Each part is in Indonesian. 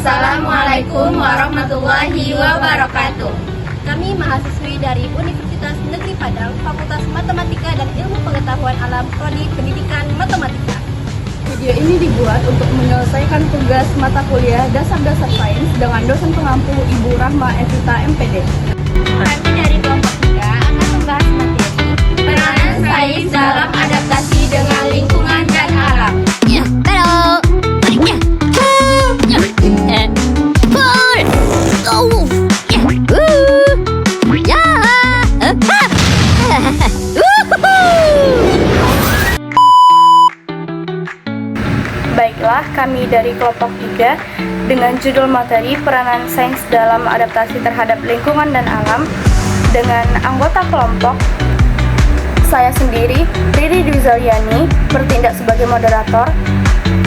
Assalamualaikum warahmatullahi wabarakatuh. Kami mahasiswi dari Universitas Negeri Padang, Fakultas Matematika dan Ilmu Pengetahuan Alam, Prodi Pendidikan Matematika. Video ini dibuat untuk menyelesaikan tugas mata kuliah Dasar-Dasar Sains dengan dosen pengampu Ibu Rahma Evita MPD. Kami dari kelompok 3 akan membahas materi Peranan sains dalam adaptasi dengan lingkungan dan alam. Baiklah, kami dari kelompok 3 dengan judul materi Peranan Sains dalam Adaptasi terhadap Lingkungan dan Alam dengan anggota kelompok saya sendiri, Riri Dwi Zaliani, bertindak sebagai moderator,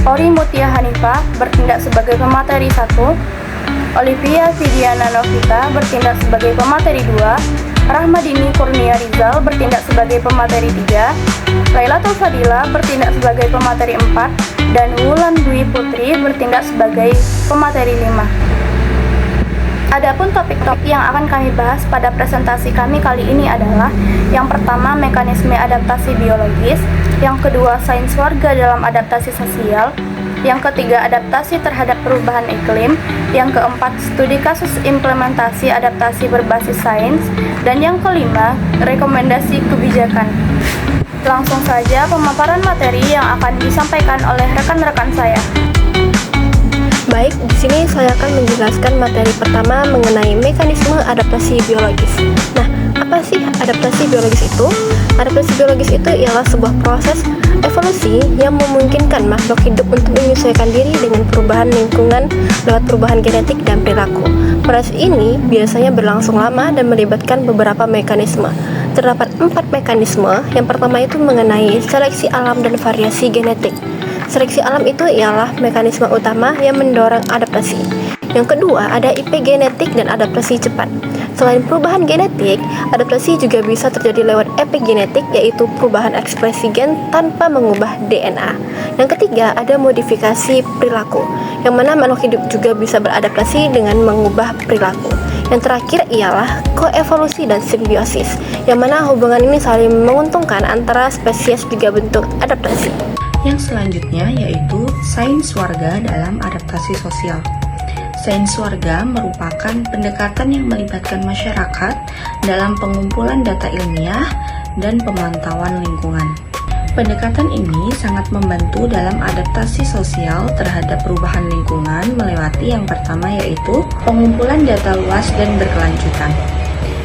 Ori Mutia Hanifa bertindak sebagai pemateri 1, Olivia Vidiana Novita bertindak sebagai pemateri 2, Rahmadini Kurnia Rizal bertindak sebagai pemateri 3, Lailatul Fadila bertindak sebagai pemateri 4, dan Wulan Dwi Putri bertindak sebagai pemateri 5. Adapun topik-topik yang akan kami bahas pada presentasi kami kali ini adalah yang pertama, mekanisme adaptasi biologis, yang kedua, sains warga dalam adaptasi sosial, yang ketiga, adaptasi terhadap perubahan iklim, yang keempat, studi kasus implementasi adaptasi berbasis sains, dan yang kelima, rekomendasi kebijakan. Langsung saja pemaparan materi yang akan disampaikan oleh rekan-rekan saya. Baik, di sini saya akan menjelaskan materi pertama mengenai mekanisme adaptasi biologis. Nah, apa sih adaptasi biologis itu? Adaptasi biologis itu ialah sebuah proses evolusi yang memungkinkan makhluk hidup untuk menyesuaikan diri dengan perubahan lingkungan lewat perubahan genetik dan perilaku. Proses ini biasanya berlangsung lama dan melibatkan beberapa mekanisme. Terdapat 4 mekanisme. Yang pertama itu mengenai seleksi alam dan variasi genetik. Seleksi alam itu ialah mekanisme utama yang mendorong adaptasi. Yang kedua, ada IP genetik dan adaptasi cepat. Selain perubahan genetik, adaptasi juga bisa terjadi lewat epigenetik, yaitu perubahan ekspresi gen tanpa mengubah DNA. Yang ketiga, ada modifikasi perilaku, yang mana makhluk hidup juga bisa beradaptasi dengan mengubah perilaku. Yang terakhir ialah koevolusi dan simbiosis, yang mana hubungan ini saling menguntungkan antara spesies juga bentuk adaptasi. Yang selanjutnya yaitu sains warga dalam adaptasi sosial. Sains warga merupakan pendekatan yang melibatkan masyarakat dalam pengumpulan data ilmiah dan pemantauan lingkungan. Pendekatan ini sangat membantu dalam adaptasi sosial terhadap perubahan lingkungan melewati yang pertama yaitu pengumpulan data luas dan berkelanjutan.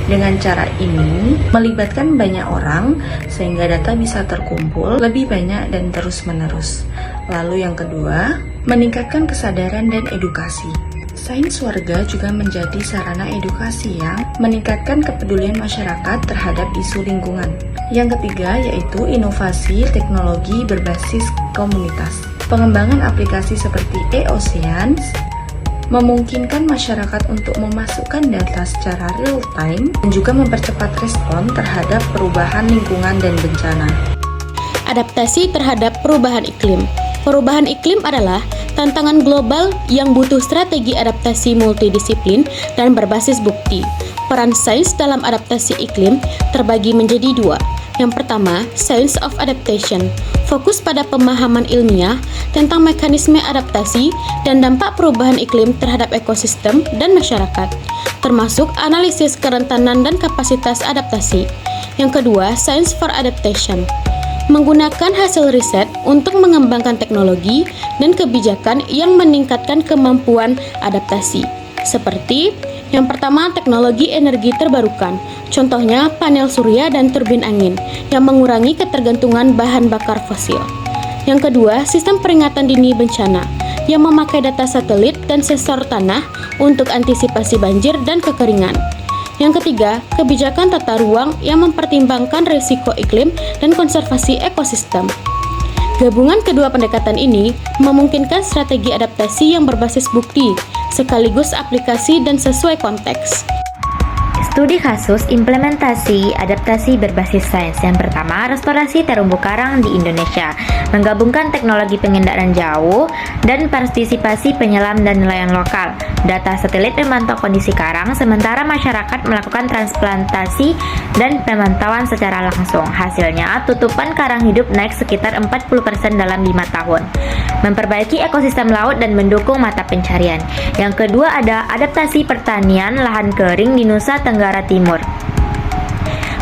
Dengan cara ini, melibatkan banyak orang sehingga data bisa terkumpul lebih banyak dan terus-menerus. Lalu yang kedua, meningkatkan kesadaran dan edukasi. Sains warga juga menjadi sarana edukasi yang meningkatkan kepedulian masyarakat terhadap isu lingkungan. Yang ketiga yaitu inovasi teknologi berbasis komunitas. Pengembangan aplikasi seperti e-Oceans memungkinkan masyarakat untuk memasukkan data secara real time dan juga mempercepat respon terhadap perubahan lingkungan dan bencana. Adaptasi terhadap perubahan iklim. Perubahan iklim adalah tantangan global yang butuh strategi adaptasi multidisiplin dan berbasis bukti. Peran sains dalam adaptasi iklim terbagi menjadi 2. Yang pertama, Science of Adaptation, fokus pada pemahaman ilmiah tentang mekanisme adaptasi dan dampak perubahan iklim terhadap ekosistem dan masyarakat, termasuk analisis kerentanan dan kapasitas adaptasi. Yang kedua, Science for Adaptation, menggunakan hasil riset untuk mengembangkan teknologi dan kebijakan yang meningkatkan kemampuan adaptasi, seperti yang pertama, teknologi energi terbarukan, contohnya panel surya dan turbin angin, yang mengurangi ketergantungan bahan bakar fosil. Yang kedua, sistem peringatan dini bencana, yang memakai data satelit dan sensor tanah untuk antisipasi banjir dan kekeringan. Yang ketiga, kebijakan tata ruang yang mempertimbangkan risiko iklim dan konservasi ekosistem. Gabungan kedua pendekatan ini memungkinkan strategi adaptasi yang berbasis bukti, sekaligus aplikasi dan sesuai konteks. Studi kasus implementasi adaptasi berbasis sains. Yang pertama, restorasi terumbu karang di Indonesia, menggabungkan teknologi penginderaan jauh dan partisipasi penyelam dan nelayan lokal. Data satelit memantau kondisi karang, sementara masyarakat melakukan transplantasi dan pemantauan secara langsung. Hasilnya, tutupan karang hidup naik sekitar 40% dalam 5 tahun. Memperbaiki ekosistem laut dan mendukung mata pencarian. Yang kedua ada adaptasi pertanian lahan kering di Nusa Tenggara Timur.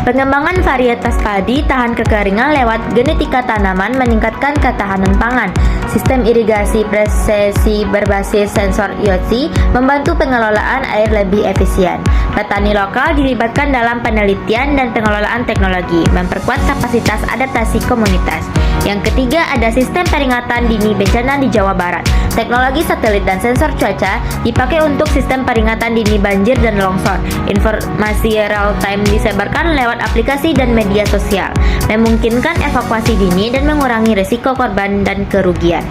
Pengembangan varietas padi tahan kekeringan lewat genetika tanaman meningkatkan ketahanan pangan. Sistem irigasi presisi berbasis sensor IoT membantu pengelolaan air lebih efisien. Petani lokal dilibatkan dalam penelitian dan pengelolaan teknologi, memperkuat kapasitas adaptasi komunitas. Yang ketiga ada sistem peringatan dini bencana di Jawa Barat. Teknologi satelit dan sensor cuaca dipakai untuk sistem peringatan dini banjir dan longsor. Informasi real time disebarkan lewat aplikasi dan media sosial, memungkinkan evakuasi dini dan mengurangi risiko korban dan kerugian.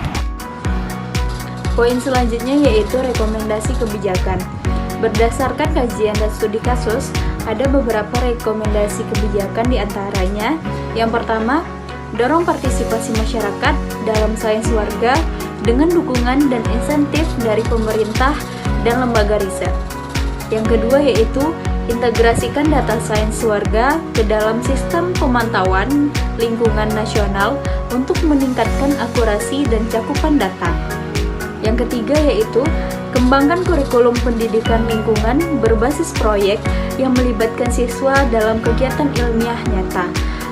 Poin selanjutnya yaitu rekomendasi kebijakan. Berdasarkan kajian dan studi kasus, ada beberapa rekomendasi kebijakan diantaranya. Yang pertama, dorong partisipasi masyarakat dalam sains warga dengan dukungan dan insentif dari pemerintah dan lembaga riset. Yang kedua yaitu integrasikan data sains warga ke dalam sistem pemantauan lingkungan nasional untuk meningkatkan akurasi dan cakupan data. Yang ketiga yaitu kembangkan kurikulum pendidikan lingkungan berbasis proyek yang melibatkan siswa dalam kegiatan ilmiah nyata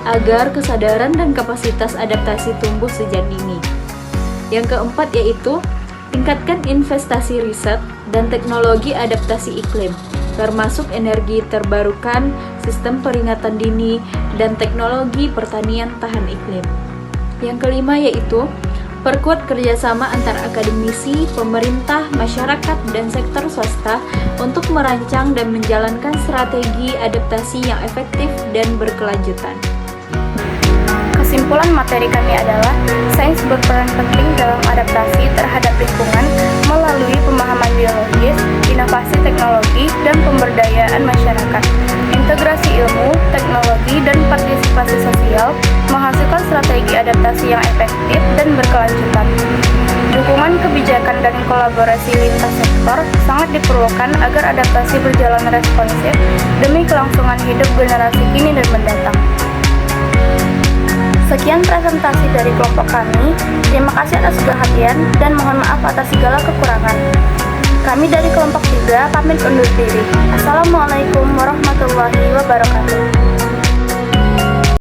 agar kesadaran dan kapasitas adaptasi tumbuh sejak dini. Yang keempat yaitu tingkatkan investasi riset dan teknologi adaptasi iklim, termasuk energi terbarukan, sistem peringatan dini, dan teknologi pertanian tahan iklim. Yang kelima yaitu perkuat kerjasama antar akademisi, pemerintah, masyarakat, dan sektor swasta untuk merancang dan menjalankan strategi adaptasi yang efektif dan berkelanjutan. Kesimpulan materi kami adalah sains berperan penting dalam adaptasi terhadap lingkungan melalui pemahaman biologis, inovasi teknologi, dan pemberdayaan masyarakat. Integrasi ilmu, teknologi, dan partisipasi sosial menghasilkan strategi adaptasi yang efektif dan berkelanjutan. Dukungan kebijakan dan kolaborasi lintas sektor sangat diperlukan agar adaptasi berjalan responsif demi kelangsungan hidup generasi kini dan mendatang. Sekian presentasi dari kelompok kami. Terima kasih atas perhatian dan mohon maaf atas segala kekurangan. Kami dari kelompok 3 pamit undur diri. Assalamualaikum warahmatullahi wabarakatuh.